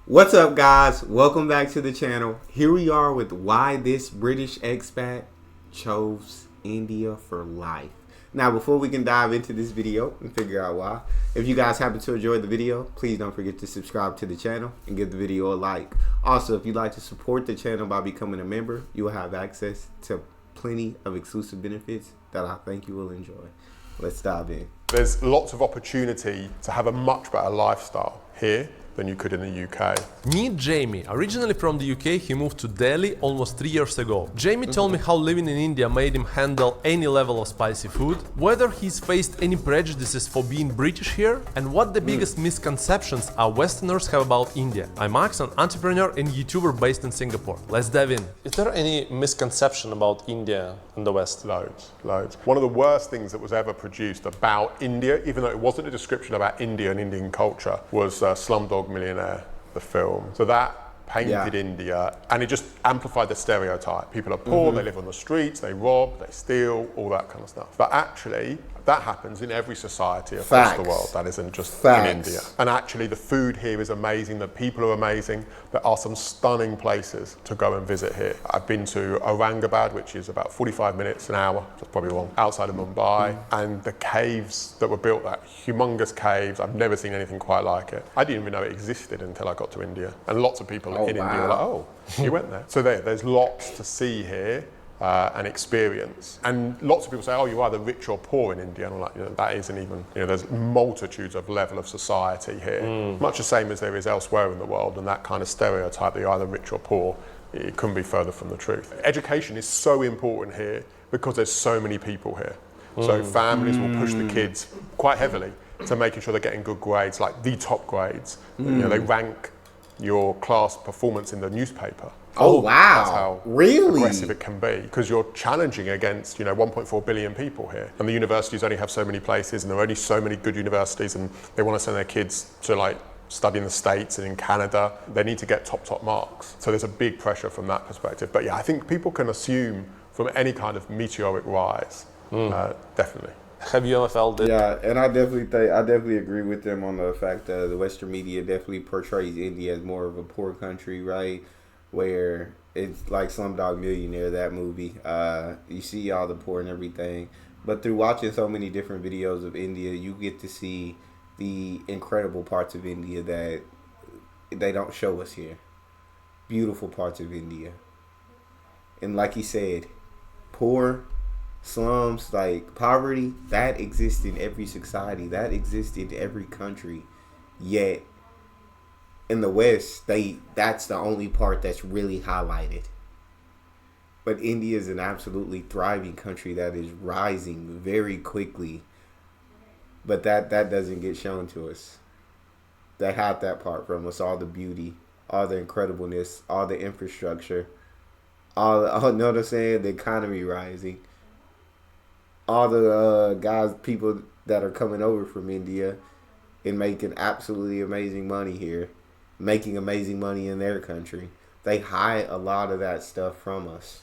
What's up, guys? Welcome back to the channel. Here we are with why this British expat chose India for life. Now, before we can dive into this video and figure out why, if you guys happen to enjoy the video, please don't forget to subscribe to the channel and give the video a like. Also, if you'd like to support the channel by becoming a member, you will have access to plenty of exclusive benefits that I think you will enjoy. Let's dive in. There's lots of opportunity to have a much better lifestyle here than you could in the UK. Meet Jamie. Originally from the UK, he moved to Delhi almost 3 years ago. Jamie told me how living in India made him handle any level of spicy food, whether he's faced any prejudices for being British here, and what the biggest misconceptions our Westerners have about India. I'm Max, an entrepreneur and YouTuber based in Singapore. Let's dive in. Is there any misconception about India and the West? Loads. One of the worst things that was ever produced about India, even though it wasn't a description about India and Indian culture, was Slumdog Millionaire, the film. So that painted India, and it just amplified the stereotype. People are poor, they live on the streets, they rob, they steal, all that kind of stuff. But actually, that happens in every society across the world. That isn't just in India. And actually, the food here is amazing. The people are amazing. There are some stunning places to go and visit here. I've been to Aurangabad, which is about 45 minutes, an hour, that's probably wrong, outside of Mumbai. And the caves that were built, that humongous caves, I've never seen anything quite like it. I didn't even know it existed until I got to India. And lots of people in India were like, oh, you went there. So there's lots to see here. And experience. And lots of people say, oh, you're either rich or poor in India. And I'm like, that isn't even, there's multitudes of level of society here. Much the same as there is elsewhere in the world. And that kind of stereotype that you're either rich or poor, it couldn't be further from the truth. Education is so important here because there's so many people here. So families will push the kids quite heavily to making sure they're getting good grades, like the top grades. They rank your class performance in the newspaper. Oh, wow. That's how aggressive it can be, because you're challenging against 1.4 billion people here, and the universities only have so many places, and there are only so many good universities, and they want to send their kids to study in the States and in Canada. They need to get top marks. So there's a big pressure from that perspective. But yeah, I think people can assume from any kind of meteoric rise, definitely. Have you ever felt it? Yeah, and I definitely agree with them on the fact that the Western media definitely portrays India as more of a poor country, right? Where it's like Slumdog Millionaire, that movie. You see all the poor and everything. But through watching so many different videos of India, you get to see the incredible parts of India that they don't show us here. Beautiful parts of India. And like he said, poor, slums, like poverty, that exists in every society. That exists in every country. Yet in the West, that's the only part that's really highlighted. But India is an absolutely thriving country that is rising very quickly. But that doesn't get shown to us. They hide that part from us, all the beauty, all the incredibleness, all the infrastructure, all you know what I'm saying? The economy rising. All the people that are coming over from India and making absolutely amazing money here, making amazing money in their country. They hide a lot of that stuff from us.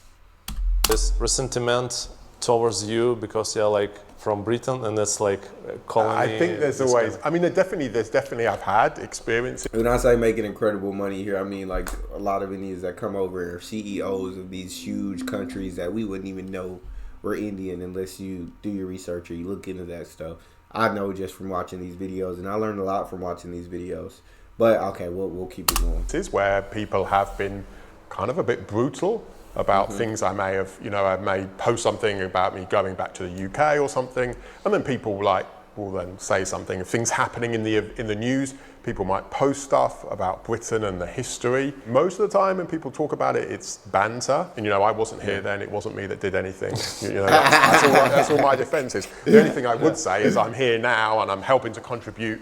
This resentment towards you because you're from Britain and it's colony. I think there's always, there's definitely I've had experience. When I say making incredible money here, I mean a lot of Indians that come over are CEOs of these huge countries that we wouldn't even know were Indian unless you do your research or you look into that stuff. I know just from watching these videos, and I learned a lot from watching these videos. But okay, we'll keep it going. This is where people have been kind of a bit brutal about things I may have, I may post something about me going back to the UK or something, and then people will then say something. If things happening in the news, people might post stuff about Britain and the history. Most of the time when people talk about it, it's banter. And I wasn't here then, it wasn't me that did anything. That's all my defense is. The only thing I would say is I'm here now and I'm helping to contribute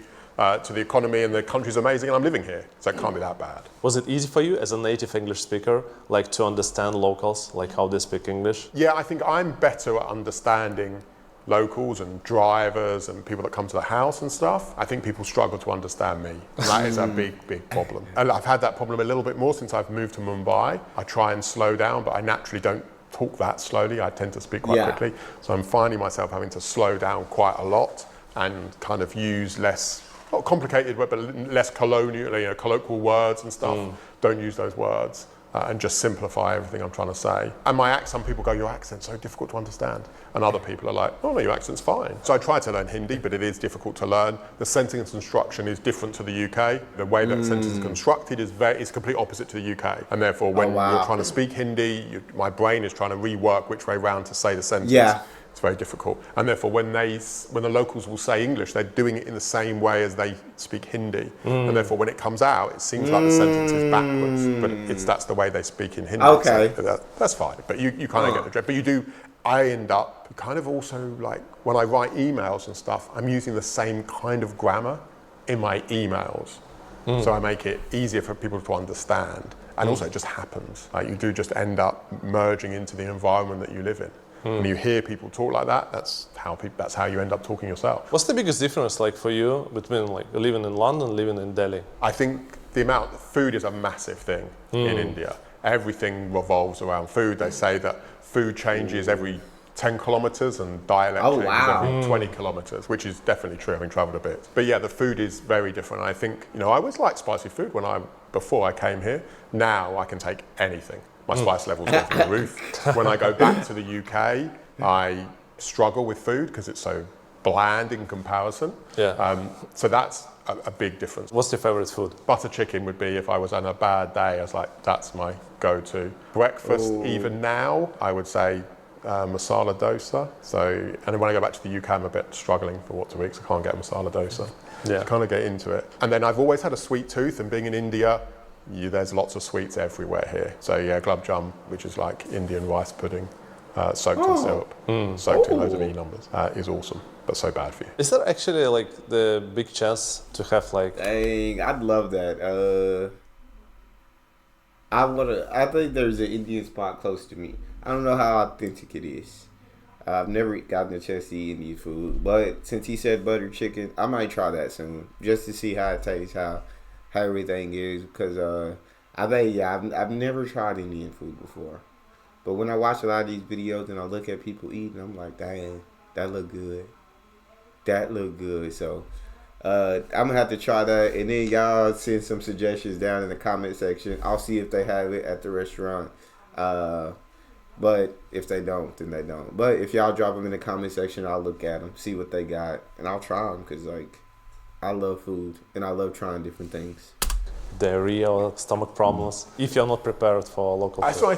to the economy, and the country's amazing and I'm living here, so it can't be that bad. Was it easy for you as a native English speaker, to understand locals, how they speak English? Yeah, I think I'm better at understanding locals and drivers and people that come to the house and stuff. I think people struggle to understand me, and that is a big problem. And I've had that problem a little bit more since I've moved to Mumbai. I try and slow down, but I naturally don't talk that slowly. I tend to speak quite quickly, so I'm finding myself having to slow down quite a lot and kind of use less not complicated, but less colonial, colloquial words and stuff. Don't use those words. And just simplify everything I'm trying to say. And my accent, some people go, your accent's so difficult to understand. And other people are like, oh no, your accent's fine. So I try to learn Hindi, but it is difficult to learn. The sentence construction is different to the UK. The way that a sentence is constructed is complete opposite to the UK. And therefore, when you're trying to speak Hindi, my brain is trying to rework which way round to say the sentence. Yeah. It's very difficult. And therefore, when the locals will say English, they're doing it in the same way as they speak Hindi. And therefore, when it comes out, it seems like the sentence is backwards. But that's the way they speak in Hindi. Okay. So that's fine. But you kind of get the drift. But I end up kind of also like, when I write emails and stuff, I'm using the same kind of grammar in my emails. So I make it easier for people to understand. And also it just happens. Like you do just end up merging into the environment that you live in. When you hear people talk like that, that's how you end up talking yourself. What's the biggest difference like for you between like living in London, living in Delhi? I think the amount of food is a massive thing in India. Everything revolves around food. They say that food changes every 10 kilometers and dialect changes every 20 kilometers, which is definitely true, having traveled a bit. But yeah, the food is very different. I think, I always liked spicy food before I came here. Now I can take anything. My spice levels go through the roof. When I go back to the UK, I struggle with food because it's so bland in comparison. Yeah. So that's a big difference. What's your favorite food? Butter chicken would be, if I was on a bad day, I was like, that's my go-to. Breakfast, even now, I would say masala dosa. And then when I go back to the UK, I'm a bit struggling for what to eat, so I can't get a masala dosa. Yeah. I kind of get into it. And then I've always had a sweet tooth, and being in India, there's lots of sweets everywhere here. So yeah, gulab jam, which is like Indian rice pudding, soaked in syrup, soaked in loads of E numbers, is awesome, but so bad for you. Is there actually like the big chance to have like? Dang, I'd love that. I think there's an Indian spot close to me. I don't know how authentic it is. I've never gotten a chance to eat Indian food, but since he said butter chicken, I might try that soon, just to see how it tastes, how everything is, because I've never tried Indian food before, but when I watch a lot of these videos and I look at people eating, I'm like, dang, that look good. So I'm gonna have to try that, and then y'all send some suggestions down in the comment section. I'll see if they have it at the restaurant, but if they don't, then they don't. But if y'all drop them in the comment section, I'll look at them, see what they got, and I'll try them, because like, I love food, and I love trying different things. Diarrhea or stomach problems, if you're not prepared for local food. So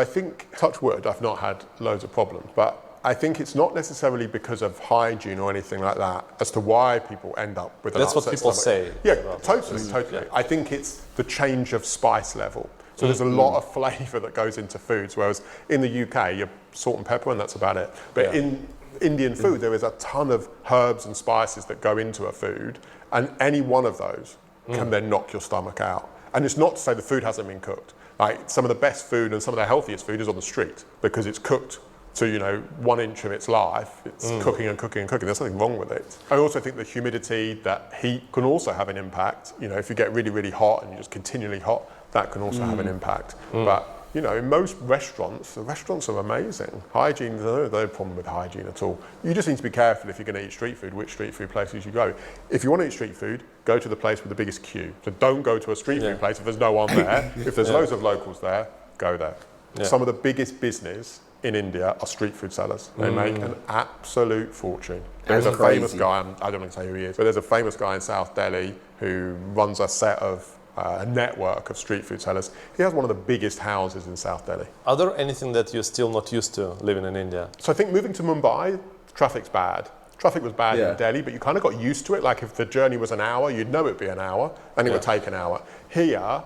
I think, touch wood, I've not had loads of problems, but I think it's not necessarily because of hygiene or anything like that as to why people end up with an That's what upset people stomach. say. Yeah, totally. Yeah. I think it's the change of spice level. So there's a lot of flavour that goes into foods, whereas in the UK, you're salt and pepper and that's about it. But in Indian food, there is a ton of herbs and spices that go into a food, and any one of those can then knock your stomach out. And it's not to say the food hasn't been cooked. Like, some of the best food and some of the healthiest food is on the street, because it's cooked to 1 inch of its life. It's cooking and cooking and cooking. There's nothing wrong with it. I also think the humidity, that heat, can also have an impact. If you get really, really hot and you're just continually hot, that can also have an impact. But in most restaurants, the restaurants are amazing. Hygiene, there's no problem with hygiene at all. You just need to be careful if you're going to eat street food, which street food places you go. If you want to eat street food, go to the place with the biggest queue. So don't go to a street food place if there's no one there. If there's loads of locals there, go there. Yeah. Some of the biggest business in India are street food sellers. They make an absolute fortune. There's a famous guy, I don't want to say who he is, but there's a famous guy in South Delhi who runs a network of street food sellers. He has one of the biggest houses in South Delhi. Are there anything that you're still not used to living in India? So I think moving to Mumbai, traffic's bad. Traffic was bad in Delhi, but you kind of got used to it. Like, if the journey was an hour, you'd know it'd be an hour, and it would take an hour. Here,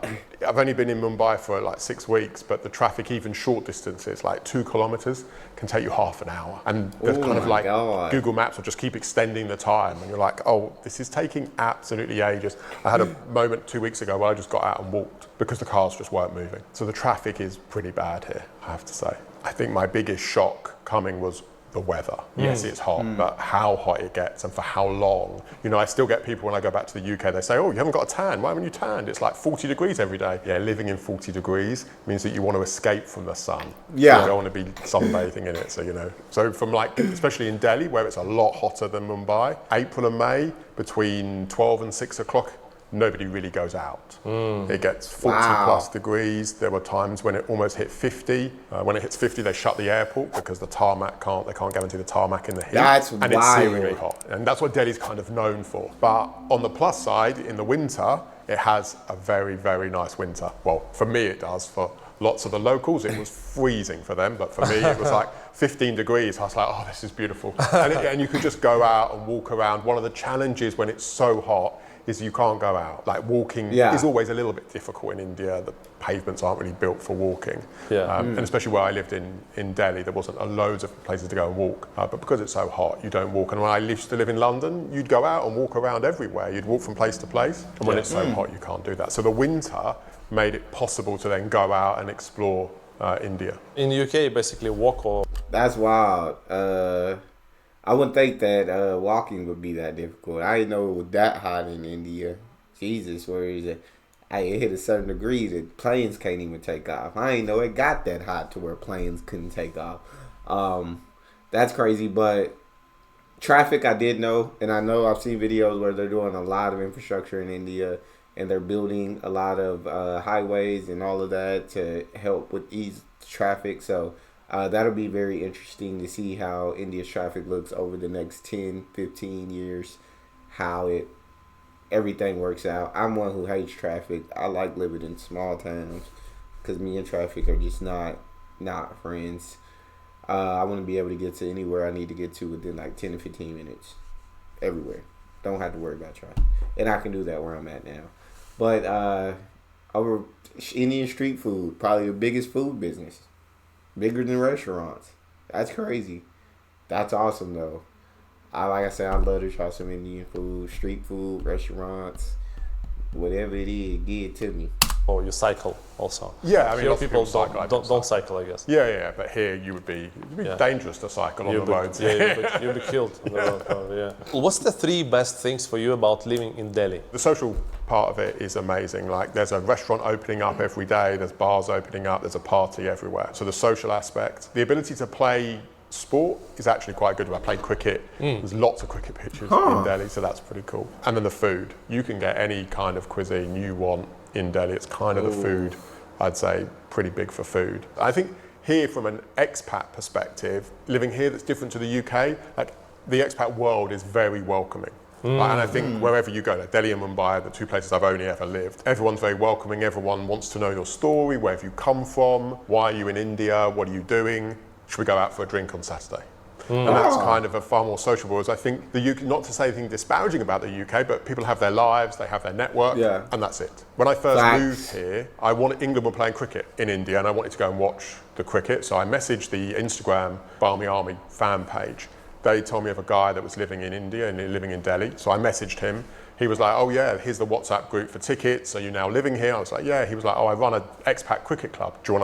I've only been in Mumbai for like 6 weeks, but the traffic, even short distances, like 2 kilometers, can take you half an hour. And the kind of like Google Maps will just keep extending the time, and you're like, oh, this is taking absolutely ages. I had a moment 2 weeks ago where I just got out and walked because the cars just weren't moving. So the traffic is pretty bad here, I have to say. I think my biggest shock coming was the weather. Yes, it's hot, but how hot it gets and for how long. You know, I still get people when I go back to the UK, they say, oh, you haven't got a tan. Why haven't you tanned? It's like 40 degrees every day. Yeah, living in 40 degrees means that you want to escape from the sun. Yeah. You don't want to be sunbathing in it, so, you know. So from like, especially in Delhi, where it's a lot hotter than Mumbai, April and May, between 12 and 6 o'clock, nobody really goes out. It gets 40 plus degrees. There were times when it almost hit 50. When it hits 50, they shut the airport because the tarmac they can't guarantee the tarmac in the heat. That's and wild. it's searingly hot. And that's what Delhi's kind of known for. But on the plus side, in the winter, it has a very, very nice winter. Well, for me it does. For lots of the locals, it was freezing for them. But for me, it was like 15 degrees. I was like, oh, this is beautiful. And you could just go out and walk around. One of the challenges when it's so hot is you can't go out. Like walking is always a little bit difficult in India. The pavements aren't really built for walking. And especially where I lived in Delhi, there wasn't loads of places to go and walk. But because it's so hot, you don't walk. And when I used to live in London, you'd go out and walk around everywhere. You'd walk from place to place. And when it's so hot, you can't do that. So the winter made it possible to then go out and explore India. In the UK, basically walk or... That's wild. I wouldn't think that walking would be that difficult. I didn't know it was that hot in India. Jesus, where is it? It hit a certain degree that planes can't even take off. I didn't know it got that hot to where planes couldn't take off. That's crazy, but traffic I did know, and I know I've seen videos where they're doing a lot of infrastructure in India, and they're building a lot of highways and all of that to help with ease traffic. So that'll be very interesting to see how India's traffic looks over the next 10, 15 years, how everything works out. I'm one who hates traffic. I like living in small towns because me and traffic are just not friends. I want to be able to get to anywhere I need to get to within like 10 to 15 minutes, everywhere. Don't have to worry about traffic. And I can do that where I'm at now. But over Indian street food, probably the biggest food business. Bigger than restaurants. That's crazy. That's awesome though. Like I said, I love to try some Indian food, street food, restaurants, whatever it is, give it to me. Or you cycle also. Yeah, I mean, here lots of people cycle. don't cycle, I guess. Yeah, but here you'd be dangerous to cycle on the roads. Yeah, you'll be killed on the road, probably, yeah. What's the 3 best things for you about living in Delhi? The social part of it is amazing. Like there's a restaurant opening up every day, there's bars opening up, there's a party everywhere. So the social aspect, the ability to play sport is actually quite good. I played cricket. There's lots of cricket pitches in Delhi, so that's pretty cool. And then the food. You can get any kind of cuisine you want in Delhi. It's kind of the food, I'd say, pretty big for food. I think here from an expat perspective, living here that's different to the UK, like the expat world is very welcoming. And I think wherever you go, like Delhi and Mumbai are the 2 places I've only ever lived. Everyone's very welcoming. Everyone wants to know your story. Where have you come from? Why are you in India? What are you doing? Should we go out for a drink on Saturday? And that's kind of a far more sociable. Whereas I think the UK, not to say anything disparaging about the UK, but people have their lives, they have their network, and that's it. When I first moved here, England were playing cricket in India, and I wanted to go and watch the cricket. So I messaged the Instagram Barmy Army fan page. They told me of a guy that was living in India and living in Delhi. So I messaged him. He was like, oh yeah, here's the WhatsApp group for tickets. Are you now living here? I was like, yeah. He was like, oh, I run an expat cricket club. Do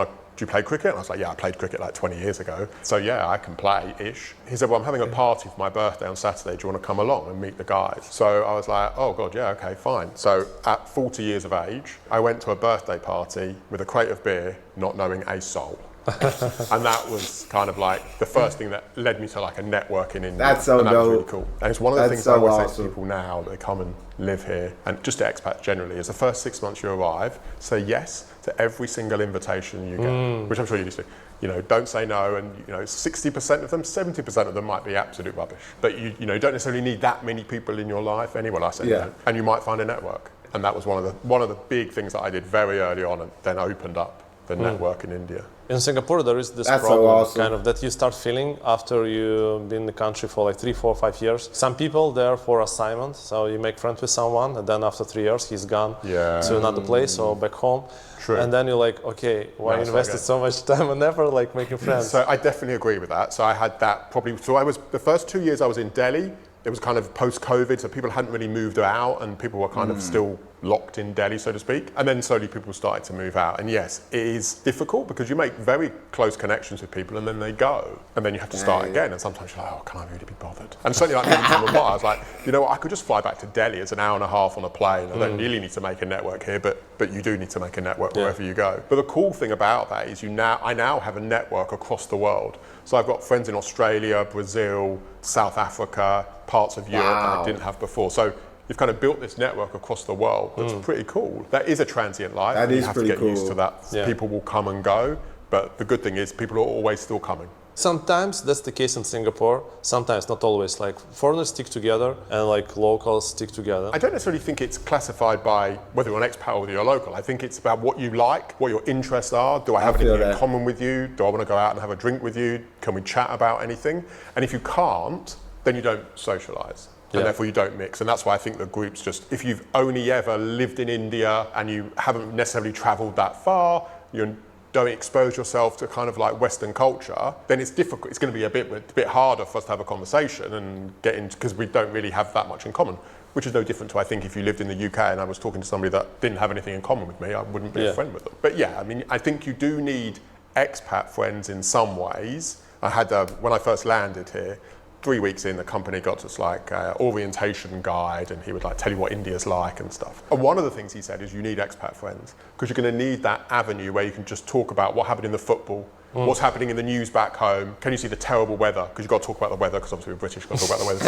you play cricket? And I was like, yeah, I played cricket like 20 years ago. So yeah, I can play-ish. He said, well, I'm having a party for my birthday on Saturday. Do you want to come along and meet the guys? So I was like, oh God, yeah, okay, fine. So at 40 years of age, I went to a birthday party with a crate of beer, not knowing a soul. And that was kind of like the first thing that led me to like a network in India. That's so and that dope. was really cool. And it's one of the things I always say to people now that they come and live here, and just to expats generally, is the first 6 months you arrive, say yes to every single invitation you get, which I'm sure you used to. You know, don't say no, and 60% of them, 70% of them might be absolute rubbish. But you don't necessarily need that many people in your life. Anyone I said no, and you might find a network. And that was one of the big things that I did very early on, and then opened up the network in India. In Singapore, there is this problem, so awesome. kind of, that you start feeling after you've been in the country for like 3, 4, 5 years. Some people there for assignment, so you make friends with someone, and then after 3 years, he's gone to another place or back home. True. And then you're like, okay, why invested so much time and effort like making friends? So I definitely agree with that. So I had that probably. So I was the first 2 years I was in Delhi. It was kind of post-COVID, so people hadn't really moved out, and people were kind of still locked in Delhi, so to speak. And then slowly people started to move out. And yes, it is difficult because you make very close connections with people and then they go. And then you have to start again. And sometimes you're like, oh, can I really be bothered? And certainly like moving to Mumbai, I was like, you know what, I could just fly back to Delhi. It's an hour and a half on a plane. I don't really need to make a network here, but you do need to make a network wherever you go. But the cool thing about that is I now have a network across the world. So I've got friends in Australia, Brazil, South Africa, parts of Europe that I didn't have before. So you've kind of built this network across the world. That's pretty cool. That is a transient life. That is pretty cool. You have to get used to that. Yeah. People will come and go, but the good thing is people are always still coming. Sometimes that's the case in Singapore, sometimes not always. Like foreigners stick together and like locals stick together. I don't necessarily think it's classified by whether you're an expat or whether you're local. I think it's about what you like, what your interests are. Do I have anything in common with you? Do I want to go out and have a drink with you? Can we chat about anything? And if you can't, then you don't socialise. And therefore you don't mix. And that's why I think the groups just, if you've only ever lived in India and you haven't necessarily travelled that far, you don't expose yourself to kind of like Western culture, then it's difficult. It's going to be a bit harder for us to have a conversation and get into, because we don't really have that much in common, which is no different to, I think, if you lived in the UK and I was talking to somebody that didn't have anything in common with me, I wouldn't be a friend with them. But yeah, I mean, I think you do need expat friends in some ways. I had, when I first landed here, 3 weeks in, the company got us like an orientation guide, and he would like tell you what India's like and stuff. And one of the things he said is you need expat friends because you're going to need that avenue where you can just talk about what happened in the football, what's happening in the news back home. Can you see the terrible weather? Because you've got to talk about the weather because obviously we're British, you've got to talk about the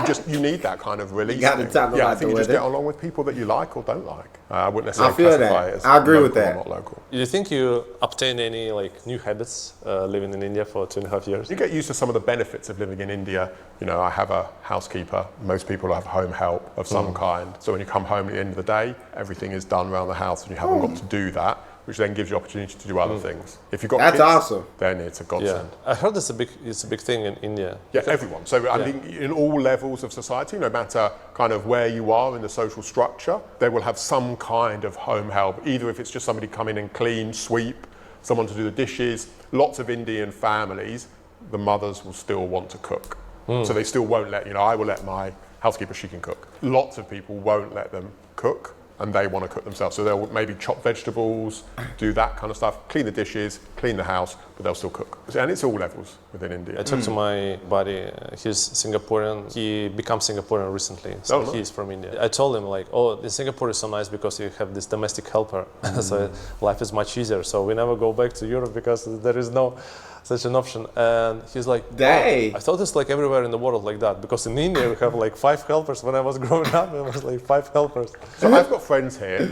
weather. You need that kind of release. You got to talk about I think the you just weather. get along with people that you like or don't like. I wouldn't necessarily I feel classify that. it as I agree with local or that. not local. Do you think you obtain any like new habits living in India for 2.5 years? You get used to some of the benefits of living in India. You know, I have a housekeeper. Most people have home help of some kind. So when you come home at the end of the day, everything is done around the house and you haven't got to do that, which then gives you opportunity to do other things. If you've got That's kids, awesome. then it's a godsend. I heard it's a big thing in India. Yeah, everyone. So I think in all levels of society, no matter kind of where you are in the social structure, they will have some kind of home help, either if it's just somebody come in and clean, sweep, someone to do the dishes. Lots of Indian families, the mothers will still want to cook. So they still won't let, I will let my housekeeper, she can cook. Lots of people won't let them cook and they want to cook themselves. So they'll maybe chop vegetables, do that kind of stuff, clean the dishes, clean the house, but they'll still cook. And it's all levels within India. I talked to my buddy, he's Singaporean, he became Singaporean recently, so he's from India. I told him like, in Singapore is so nice because you have this domestic helper, so life is much easier. So we never go back to Europe because there is no such an option. And he's like, Dang. I thought it's like everywhere in the world like that, because in India we have like 5 helpers. When I was growing up, it was like 5 helpers. So I've got friends here,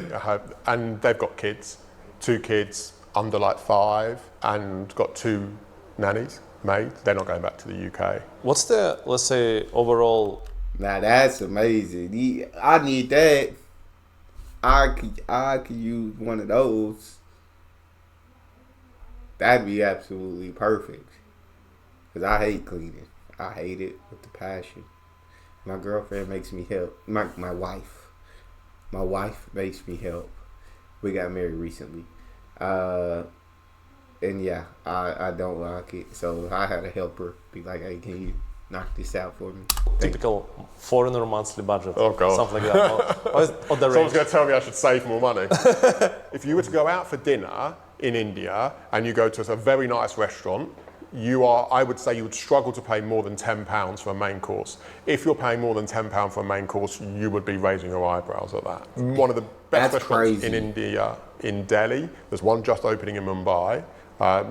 and they've got kids, 2 kids under like 5, and got 2 nannies, maids. They're not going back to the UK. What's the, let's say, overall? Now that's amazing. I need that. I could use one of those. That'd be absolutely perfect. Because I hate cleaning. I hate it with the passion. My girlfriend makes me help. My wife. My wife makes me help. We got married recently. And yeah, I don't like it. So I had a helper be like, hey, can you knock this out for me? Typical foreigner monthly budget. Oh, God. Something like that. or the Someone's range. going to tell me I should save more money. If you were to go out for dinner in India and you go to a very nice restaurant, I would say you would struggle to pay more than £10 for a main course. If you're paying more than £10 for a main course, you would be raising your eyebrows at that. One of the best restaurants in India, in Delhi, there's one just opening in Mumbai,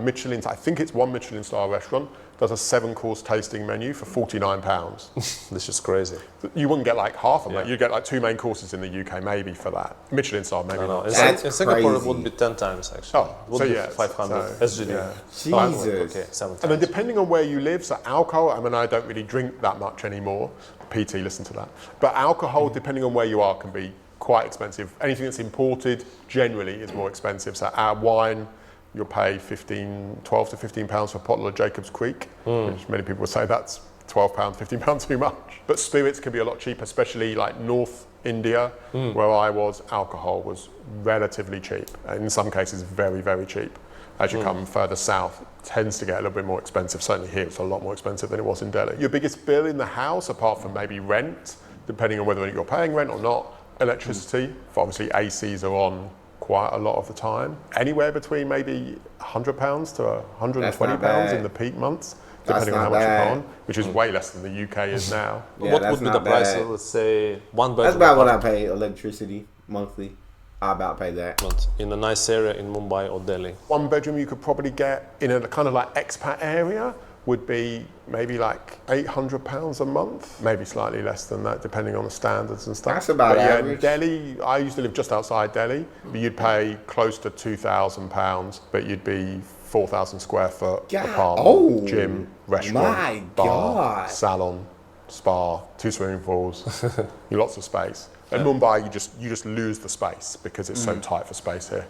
Michelin, I think it's one Michelin star restaurant, does a 7-course tasting menu for £49. This is crazy. You wouldn't get like half of that. You'd get like 2 main courses in the UK maybe for that. Michelin star maybe. I know. Not. In Singapore it would be 10 times actually. Oh, would so be yeah, 500 so, SGD. yeah. Jesus. Okay, 7 times. And then depending on where you live, so alcohol, I mean, I don't really drink that much anymore. PT, listen to that. But alcohol, depending on where you are, can be quite expensive. Anything that's imported generally is more expensive. So our wine, you'll pay £12 to £15 for a bottle of Jacob's Creek, which many people would say that's £12, £15 too much. But spirits can be a lot cheaper, especially like North India, where I was, alcohol was relatively cheap. And in some cases, very, very cheap. As you come further south, it tends to get a little bit more expensive. Certainly here, it's a lot more expensive than it was in Delhi. Your biggest bill in the house, apart from maybe rent, depending on whether you're paying rent or not, Electricity, obviously ACs are on quite a lot of the time. Anywhere between maybe £100 to £120 in the peak months, depending on how much you pay on, which is way less than the UK is now. Yeah, what would be the price of, let's say, one bedroom? That's about what I pay electricity monthly. I about pay that. In a nice area in Mumbai or Delhi. One bedroom you could probably get in a kind of like expat area would be maybe like £800 a month, maybe slightly less than that, depending on the standards and stuff. That's about average. Yeah, Delhi, I used to live just outside Delhi, but you'd pay close to £2,000, but you'd be 4,000 square foot apartment, gym, restaurant, bar, salon, spa, 2 swimming pools, lots of space. In Mumbai, you just lose the space because it's so tight for space here.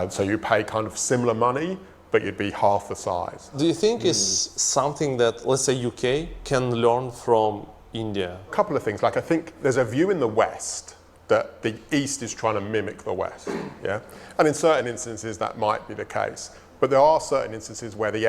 So you pay kind of similar money, but you'd be half the size. Do you think it's something that, let's say, UK can learn from India? A couple of things. Like I think there's a view in the West that the East is trying to mimic the West. Yeah, and in certain instances that might be the case. But there are certain instances where the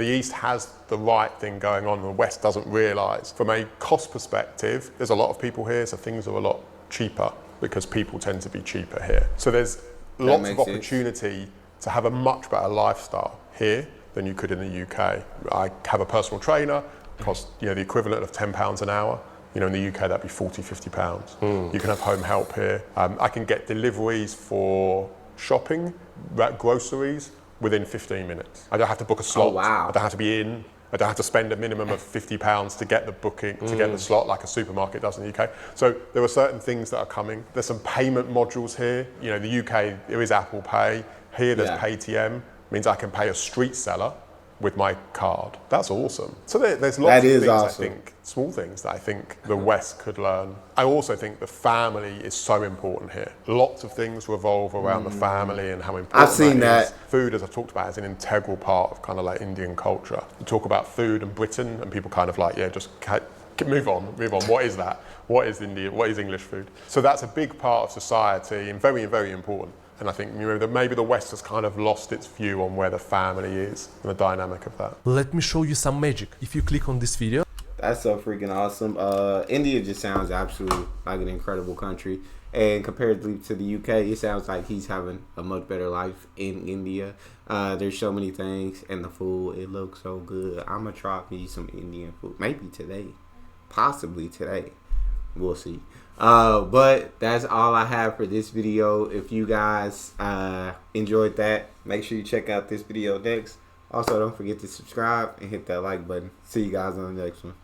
East has the right thing going on and the West doesn't realise. From a cost perspective, there's a lot of people here, so things are a lot cheaper because people tend to be cheaper here. So there's lots of opportunity to have a much better lifestyle here than you could in the UK. I have a personal trainer, costs the equivalent of £10 an hour. In the UK that'd be £40, £50. You can have home help here. I can get deliveries for shopping, groceries, within 15 minutes. I don't have to book a slot. Oh, wow. I don't have to be in. I don't have to spend a minimum of £50 to get the booking, to get the slot like a supermarket does in the UK. So there are certain things that are coming. There's some payment modules here. The UK, there is Apple Pay. Here there's Paytm, means I can pay a street seller with my card. That's awesome. So there's lots of things, awesome. I think, small things that I think the West could learn. I also think the family is so important here. Lots of things revolve around the family and how important I've seen that. Food, as I've talked about, is an integral part of kind of like Indian culture. You talk about food and Britain and people kind of like, just move on. What is that? What is Indian? What is English food? So that's a big part of society and very, very important. And I think that maybe the West has kind of lost its view on where the family is and the dynamic of that. Let me show you some magic. If you click on this video. That's so freaking awesome. India just sounds absolutely like an incredible country. And comparatively to the UK, it sounds like he's having a much better life in India. There's so many things. And the food, it looks so good. I'm going to try me some Indian food. Maybe today. Possibly today. We'll see. But that's all I have for this video. If you guys enjoyed that, make sure you check out this video next. Also, don't forget to subscribe and hit that like button. See you guys on the next one.